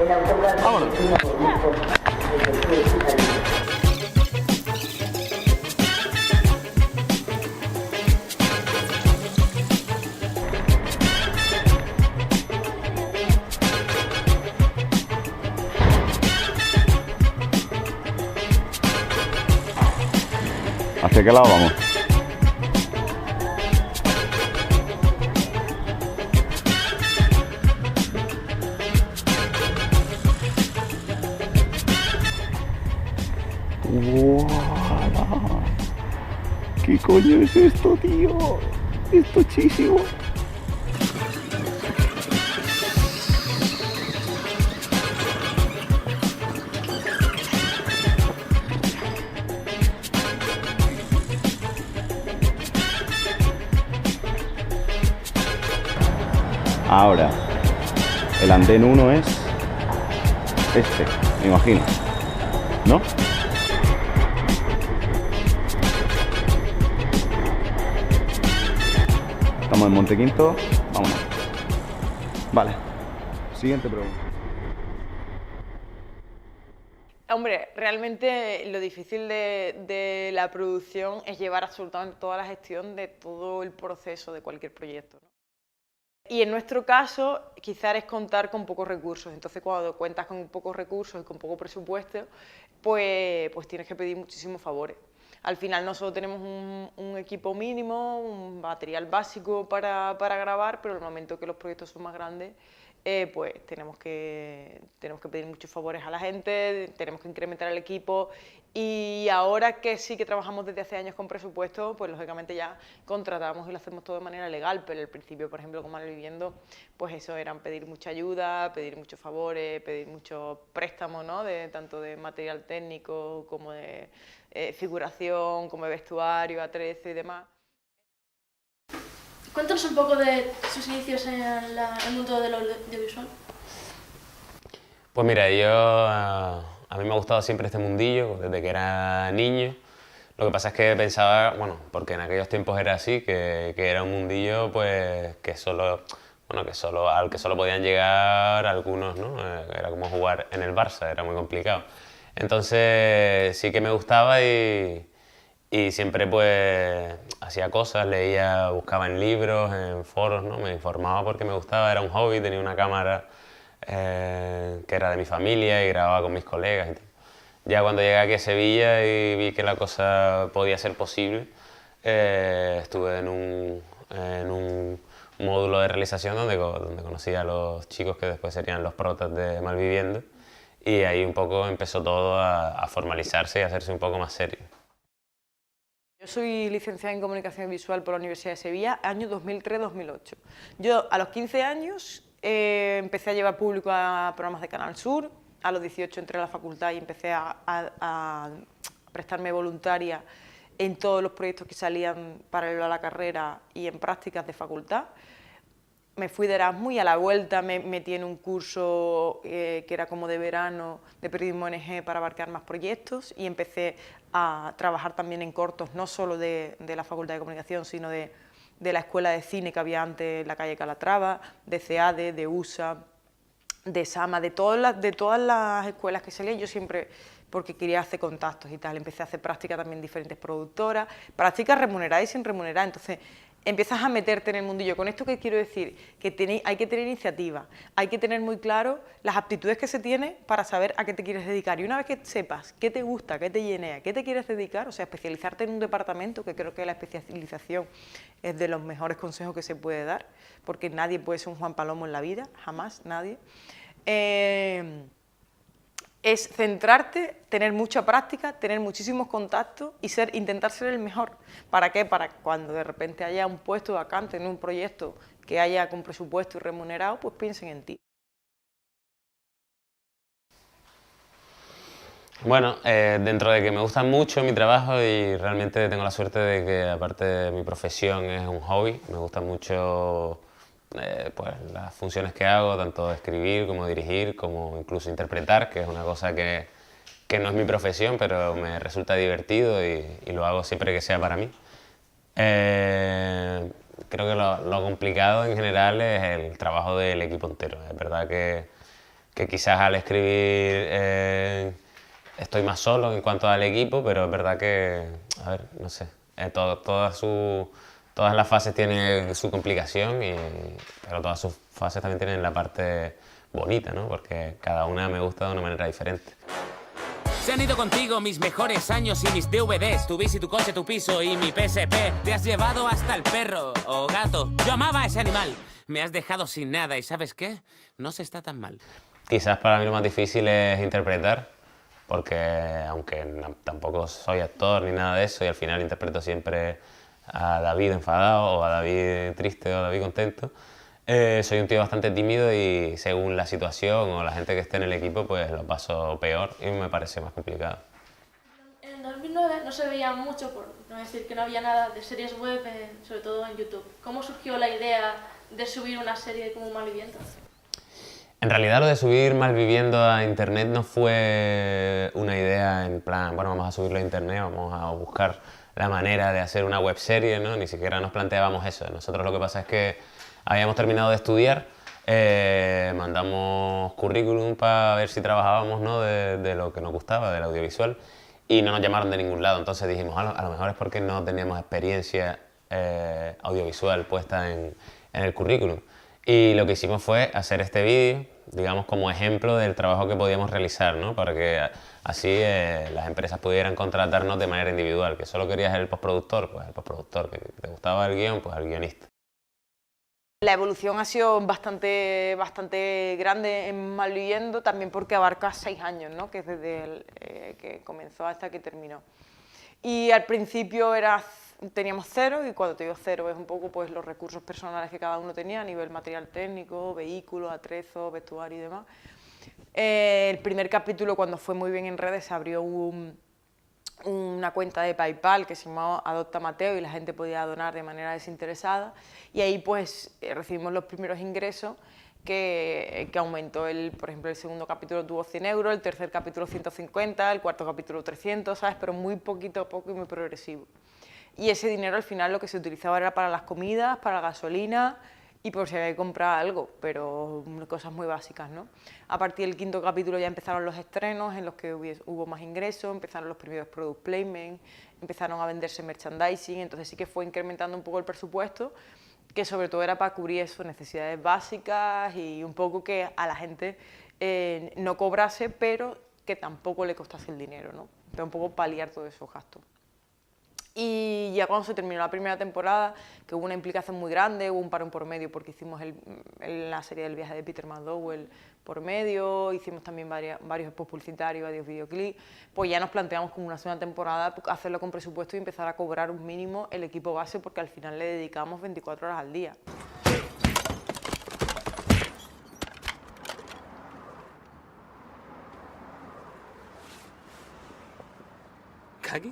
Vámonos. ¿Hacia qué lado vamos? ¡Wow! ¿Qué coño es esto, tío? Es tochísimo. Ahora, el andén 1 es este, me imagino, ¿no? Estamos en Montequinto, vámonos. Vale, siguiente pregunta. Hombre, realmente lo difícil de la producción es llevar absolutamente toda la gestión de todo el proceso de cualquier proyecto, ¿no? Y en nuestro caso, quizás es contar con pocos recursos. Entonces, cuando cuentas con pocos recursos y con poco presupuesto, pues tienes que pedir muchísimos favores. Al final nosotros tenemos un equipo mínimo, un material básico para grabar, pero en el momento que los proyectos son más grandes, pues tenemos que pedir muchos favores a la gente, tenemos que incrementar el equipo, y ahora que sí que trabajamos desde hace años con presupuesto, pues lógicamente ya contratamos y lo hacemos todo de manera legal, pero al principio, por ejemplo, con Malviviendo, pues eso eran pedir mucha ayuda, pedir muchos favores, pedir muchos préstamos, ¿no? Tanto de material técnico como de figuración, como de vestuario, atrezo y demás. Cuéntanos un poco de sus inicios en el mundo del audiovisual. Pues mira, a mí me ha gustado siempre este mundillo, desde que era niño. Lo que pasa es que pensaba, bueno, porque en aquellos tiempos era así, que era un mundillo pues al que solo podían llegar algunos, ¿no? Era como jugar en el Barça, era muy complicado. Entonces sí que me gustaba y siempre pues hacía cosas, leía, buscaba en libros, en foros, ¿no? Me informaba porque me gustaba, era un hobby, tenía una cámara que era de mi familia y grababa con mis colegas y tal. Ya cuando llegué aquí a Sevilla y vi que la cosa podía ser posible, estuve en un módulo de realización donde conocí a los chicos que después serían los protas de Malviviendo, y ahí un poco empezó todo a formalizarse y a hacerse un poco más serio. Yo soy licenciada en Comunicación Visual por la Universidad de Sevilla, año 2003-2008. Yo a los 15 años empecé a llevar público a programas de Canal Sur, a los 18 entré a la facultad y empecé a prestarme voluntaria en todos los proyectos que salían paralelo a la carrera y en prácticas de facultad. Me fui de Erasmus y a la vuelta me metí en un curso que era como de verano de periodismo ONG para abarcar más proyectos, y empecé a trabajar también en cortos, no solo de la Facultad de Comunicación, sino de la Escuela de Cine que había antes en la calle Calatrava, de CEADE, de USA, de SAMA, de todas las escuelas que salían. Yo siempre, porque quería hacer contactos y tal, empecé a hacer prácticas también en diferentes productoras, prácticas remuneradas y sin remunerar. Entonces empiezas a meterte en el mundillo. ¿Con esto qué quiero decir? Que hay que tener iniciativa, hay que tener muy claro las aptitudes que se tiene para saber a qué te quieres dedicar. Y una vez que sepas qué te gusta, qué te llena, a qué te quieres dedicar, o sea, especializarte en un departamento, que creo que la especialización es de los mejores consejos que se puede dar, porque nadie puede ser un Juan Palomo en la vida, jamás, nadie. Es centrarte, tener mucha práctica, tener muchísimos contactos y intentar ser el mejor. ¿Para qué? Para cuando de repente haya un puesto vacante en un proyecto que haya con presupuesto y remunerado, pues piensen en ti. Bueno, dentro de que me gusta mucho mi trabajo y realmente tengo la suerte de que, aparte de mi profesión, es un hobby, me gusta mucho pues las funciones que hago, tanto escribir como dirigir, como incluso interpretar, que es una cosa que no es mi profesión, pero me resulta divertido y lo hago siempre que sea para mí. Creo que lo complicado en general es el trabajo del equipo entero. Es verdad que que quizás al escribir estoy más solo en cuanto al equipo, pero es verdad que, a ver, no sé, todas las fases tienen su complicación, pero todas sus fases también tienen la parte bonita, ¿no? Porque cada una me gusta de una manera diferente. Se han ido contigo mis mejores años y mis DVDs, tu bici, tu coche, tu piso y mi PSP. Te has llevado hasta el perro o gato. Yo amaba a ese animal. Me has dejado sin nada y ¿sabes qué? No se está tan mal. Quizás para mí lo más difícil es interpretar, porque aunque tampoco soy actor ni nada de eso y al final interpreto siempre a David enfadado o a David triste o a David contento, soy un tío bastante tímido y según la situación o la gente que esté en el equipo pues lo paso peor y me parece más complicado. En 2009 no se veía mucho, por no decir que no había nada, de series web, sobre todo en YouTube. ¿Cómo surgió la idea de subir una serie como Malviviendo? En realidad lo de subir Malviviendo a internet no fue una idea en plan, bueno, vamos a subirlo a internet, vamos a buscar la manera de hacer una webserie, ¿no? Ni siquiera nos planteábamos eso. Nosotros lo que pasa es que habíamos terminado de estudiar, mandamos currículum para ver si trabajábamos, ¿no? de lo que nos gustaba, del audiovisual, y no nos llamaron de ningún lado. Entonces dijimos, a lo mejor es porque no teníamos experiencia audiovisual puesta en el currículum. Y lo que hicimos fue hacer este vídeo, digamos, como ejemplo del trabajo que podíamos realizar, ¿no? Para que así las empresas pudieran contratarnos de manera individual. Que solo querías el postproductor, pues el postproductor. Que te gustaba el guión, pues el guionista. La evolución ha sido bastante grande en Malviviendo, también porque abarca 6 años, ¿no? Que es desde que comenzó hasta que terminó. Y al principio teníamos 0, y cuando te digo 0 es un poco pues, los recursos personales que cada uno tenía a nivel material técnico, vehículos, atrezos, vestuario y demás. El primer capítulo, cuando fue muy bien en redes, se abrió una cuenta de PayPal que se llamaba Adopta Mateo y la gente podía donar de manera desinteresada, y ahí pues recibimos los primeros ingresos que aumentó. Por ejemplo, el segundo capítulo tuvo 100 euros, el tercer capítulo 150, el cuarto capítulo 300, ¿sabes? Pero muy poquito a poco y muy progresivo. Y ese dinero al final lo que se utilizaba era para las comidas, para la gasolina y por si había que comprar algo, pero cosas muy básicas, ¿no? A partir del quinto capítulo ya empezaron los estrenos en los que hubo más ingresos, empezaron los primeros product placement, empezaron a venderse merchandising, entonces sí que fue incrementando un poco el presupuesto, que sobre todo era para cubrir sus necesidades básicas y un poco que a la gente no cobrase, pero que tampoco le costase el dinero, ¿no? Pero un poco paliar todos esos gastos. Y ya cuando se terminó la primera temporada, que hubo una implicación muy grande, hubo un parón por medio porque hicimos la serie del viaje de Peter McDowell por medio, hicimos también varios spots publicitarios, varios videoclips, pues ya nos planteamos como una segunda temporada hacerlo con presupuesto y empezar a cobrar un mínimo el equipo base, porque al final le dedicamos 24 horas al día. ¿Kaki?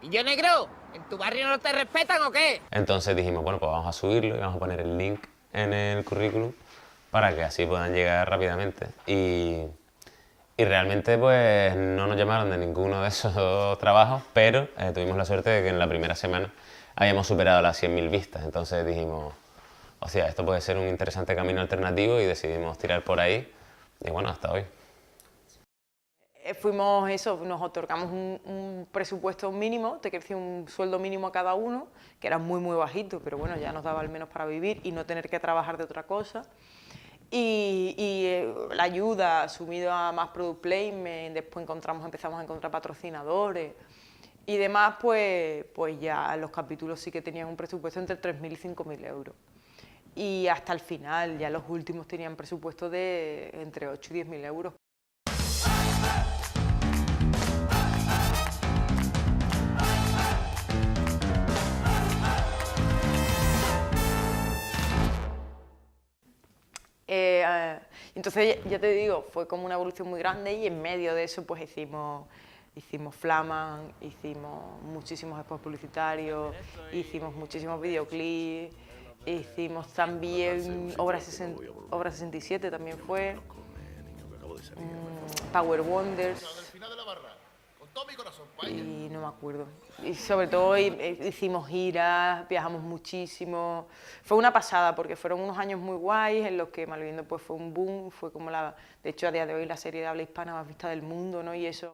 ¿Y yo, negro? ¿En tu barrio no te respetan o qué? Entonces dijimos, bueno, pues vamos a subirlo y vamos a poner el link en el currículum para que así puedan llegar rápidamente. Y realmente pues no nos llamaron de ninguno de esos trabajos, pero tuvimos la suerte de que en la primera semana habíamos superado las 100.000 vistas. Entonces dijimos, o sea, esto puede ser un interesante camino alternativo y decidimos tirar por ahí. Y bueno, hasta hoy. Fuimos eso, nos otorgamos un presupuesto mínimo, te creció un sueldo mínimo a cada uno, que era muy bajito, pero bueno, ya nos daba al menos para vivir y no tener que trabajar de otra cosa. Y la ayuda, sumido a más product placement, después empezamos a encontrar patrocinadores y demás, pues ya los capítulos sí que tenían un presupuesto entre 3.000 y 5.000 euros. Y hasta el final, ya los últimos tenían presupuesto de entre 8 y 10.000 euros. Entonces, ya te digo, fue como una evolución muy grande y en medio de eso pues hicimos Flaman, hicimos muchísimos spots publicitarios, hicimos muchísimos videoclips, hicimos también Obra 67 también fue, Power Wonders. y no me acuerdo. Y sobre todo hicimos giras, viajamos muchísimo. Fue una pasada porque fueron unos años muy guays en los que Malviviendo pues fue un boom, fue como de hecho a día de hoy la serie de habla hispana más vista del mundo, ¿no? Y eso.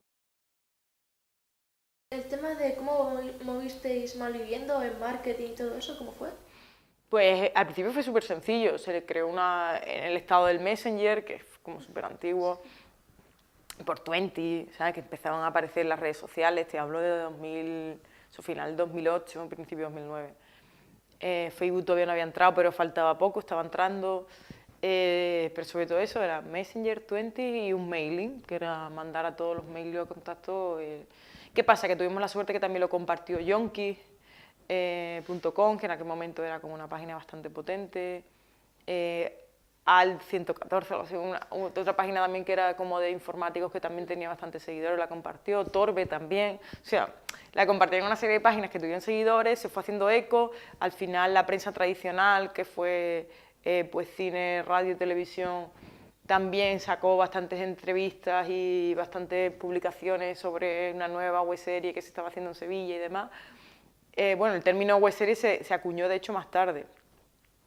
El tema de cómo movisteis Malviviendo en marketing y todo eso, ¿cómo fue? Pues al principio fue súper sencillo, se le creó en el estado del Messenger, que es como súper antiguo, por 20, ¿sabes? Que empezaban a aparecer las redes sociales, te hablo de 2000, su final 2008, principio 2009. Facebook todavía no había entrado, pero faltaba poco, estaba entrando, pero sobre todo eso era Messenger 20 y un mailing, que era mandar a todos los mails de contacto. ¿Qué pasa? Que tuvimos la suerte que también lo compartió Yonki, .com, que en aquel momento era como una página bastante potente, Al 114, otra página también que era como de informáticos que también tenía bastantes seguidores, la compartió, Torbe también, o sea, la compartieron una serie de páginas que tuvieron seguidores, se fue haciendo eco, al final la prensa tradicional, que fue pues cine, radio, televisión, también sacó bastantes entrevistas y bastantes publicaciones sobre una nueva webserie que se estaba haciendo en Sevilla y demás. Bueno, el término webserie se acuñó de hecho más tarde.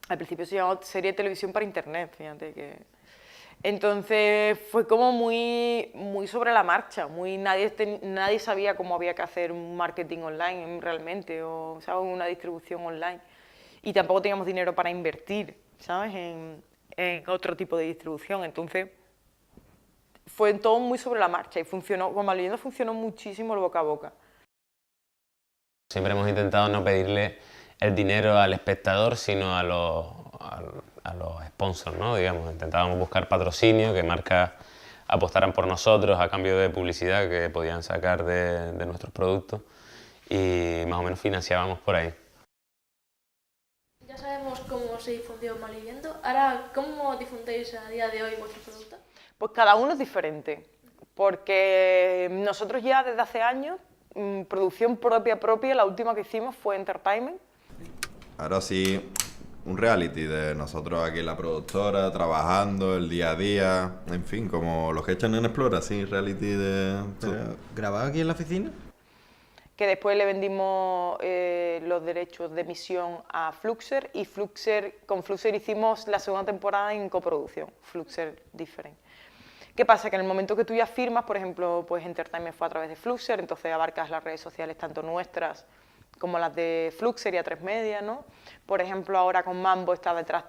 Al principio se llamaba serie de televisión para internet, fíjate que... Entonces fue como muy sobre la marcha, nadie sabía cómo había que hacer un marketing online realmente, o ¿sabes? Una distribución online. Y tampoco teníamos dinero para invertir, ¿sabes? En otro tipo de distribución, entonces fue todo muy sobre la marcha y funcionó, con Malviviendo funcionó muchísimo el boca a boca. Siempre hemos intentado no pedirle el dinero al espectador, sino a los sponsors, ¿no? Digamos, intentábamos buscar patrocinio, que marcas apostaran por nosotros a cambio de publicidad que podían sacar de nuestros productos y más o menos financiábamos por ahí. Ya sabemos cómo se difundió Malviviendo. Ahora, ¿cómo difundéis a día de hoy vuestro producto? Pues cada uno es diferente, porque nosotros ya desde hace años, producción propia, la última que hicimos fue Entertainment. Ahora sí, un reality de nosotros aquí en la productora, trabajando el día a día, en fin, como los que echan en Explora, sí, reality de... ¿Grabado aquí en la oficina? Que después le vendimos los derechos de emisión a Fluxer y con Fluxer hicimos la segunda temporada en coproducción, Fluxer Different. ¿Qué pasa? Que en el momento que tú ya firmas, por ejemplo, pues Entertainment fue a través de Fluxer, entonces abarcas las redes sociales tanto nuestras como las de Fluxer y A3 Media, ¿no? Por ejemplo, ahora con Mambo está detrás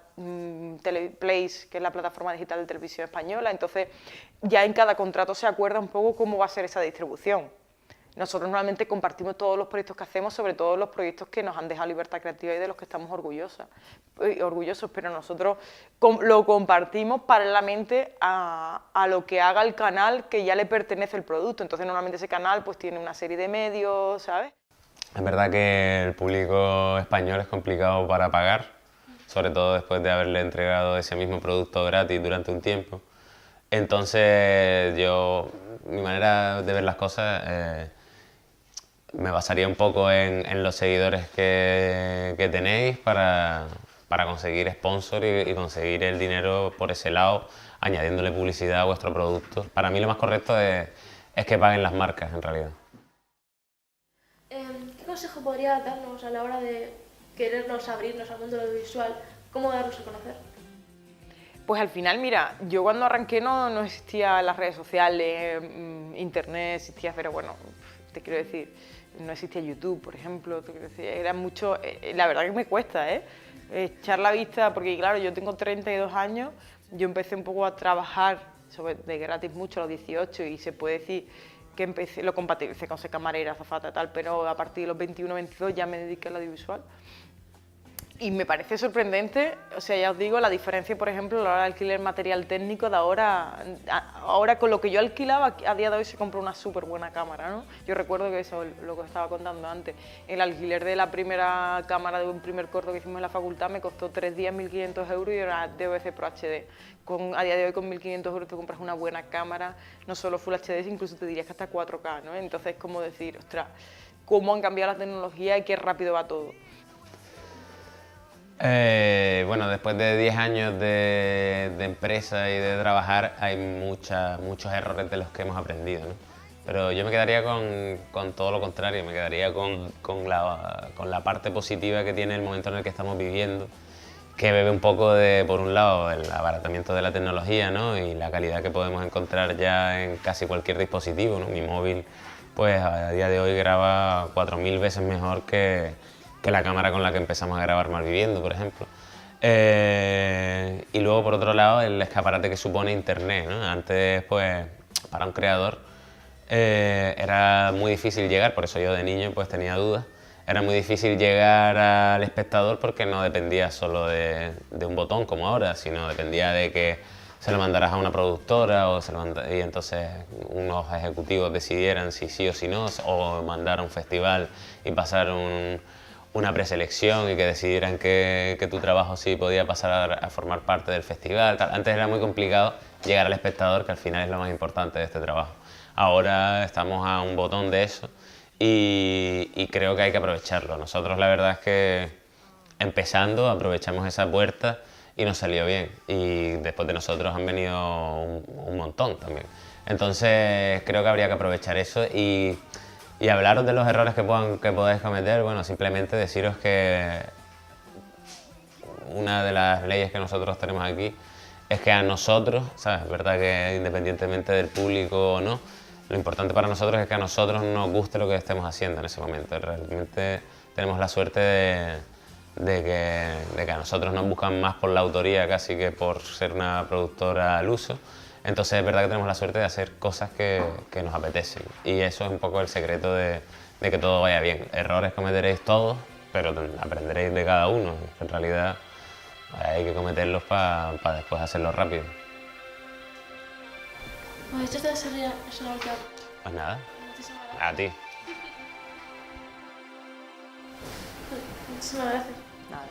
Teleplace, que es la plataforma digital de televisión española, entonces ya en cada contrato se acuerda un poco cómo va a ser esa distribución. Nosotros normalmente compartimos todos los proyectos que hacemos, sobre todo los proyectos que nos han dejado libertad creativa y de los que estamos orgullosos, pero nosotros lo compartimos paralelamente a lo que haga el canal que ya le pertenece el producto. Entonces normalmente ese canal pues tiene una serie de medios, ¿sabes? Es verdad que el público español es complicado para pagar, sobre todo después de haberle entregado ese mismo producto gratis durante un tiempo. Entonces mi manera de ver las cosas me basaría un poco en los seguidores que tenéis para conseguir sponsor y conseguir el dinero por ese lado, añadiéndole publicidad a vuestro producto. Para mí lo más correcto es que paguen las marcas, en realidad. ¿Qué consejo podría darnos a la hora de querernos abrirnos al mundo audiovisual? ¿Cómo darnos a conocer? Pues al final, mira, yo cuando arranqué no existían las redes sociales, internet existía, pero bueno, te quiero decir, no existía YouTube, por ejemplo, te quiero decir, era mucho, la verdad que me cuesta, echar la vista, porque claro, yo tengo 32 años, yo empecé un poco a trabajar de gratis mucho a los 18 y se puede decir que lo compatibilicé con ser camarera, azafata, tal, pero a partir de los 21, 22 ya me dediqué al audiovisual. Y me parece sorprendente, o sea, ya os digo, la diferencia, por ejemplo, a la hora de alquiler material técnico de ahora con lo que yo alquilaba, a día de hoy se compró una súper buena cámara, ¿no? Yo recuerdo que eso, lo que os estaba contando antes, el alquiler de la primera cámara de un primer corto que hicimos en la facultad me costó 3 días 1.500 euros y era DVC Pro HD. A día de hoy con 1.500 euros te compras una buena cámara, no solo Full HD, incluso te dirías que hasta 4K, ¿no? Entonces, como decir, ostras, cómo han cambiado las tecnologías y qué rápido va todo. Bueno, después de 10 años de empresa y de trabajar hay muchos errores de los que hemos aprendido, ¿no? Pero yo me quedaría con todo lo contrario, me quedaría con la parte positiva que tiene el momento en el que estamos viviendo, que bebe un poco de, por un lado, el abaratamiento de la tecnología, ¿no? Y la calidad que podemos encontrar ya en casi cualquier dispositivo, ¿no? Mi móvil, pues a día de hoy graba 4000 veces mejor que la cámara con la que empezamos a grabar Malviviendo, por ejemplo. Y luego, por otro lado, el escaparate que supone Internet, ¿no? Antes, pues, para un creador era muy difícil llegar, por eso yo de niño pues tenía dudas. Era muy difícil llegar al espectador porque no dependía solo de un botón como ahora, sino dependía de que se lo mandaras a una productora y entonces unos ejecutivos decidieran si sí o si no, o mandar a un festival y pasar una preselección y que decidieran que tu trabajo sí podía pasar a formar parte del festival. Antes era muy complicado llegar al espectador, que al final es lo más importante de este trabajo. Ahora estamos a un botón de eso y creo que hay que aprovecharlo. Nosotros la verdad es que empezando aprovechamos esa puerta y nos salió bien, y después de nosotros han venido un montón también. Entonces creo que habría que aprovechar eso y hablaros de los errores que podáis cometer. Bueno, simplemente deciros que una de las leyes que nosotros tenemos aquí es que a nosotros, ¿sabes? Es verdad que independientemente del público o no, lo importante para nosotros es que a nosotros nos guste lo que estemos haciendo en ese momento. Realmente tenemos la suerte de que a nosotros nos buscan más por la autoría casi que por ser una productora al uso. Entonces es verdad que tenemos la suerte de hacer cosas que nos apetecen, y eso es un poco el secreto de que todo vaya bien. Errores cometeréis todos, pero aprenderéis de cada uno. En realidad hay que cometerlos para después hacerlo rápido. Pues esto sería eso lo que hago. Pues nada, Muchísimas gracias. a ti. Muchísimas gracias. Nada.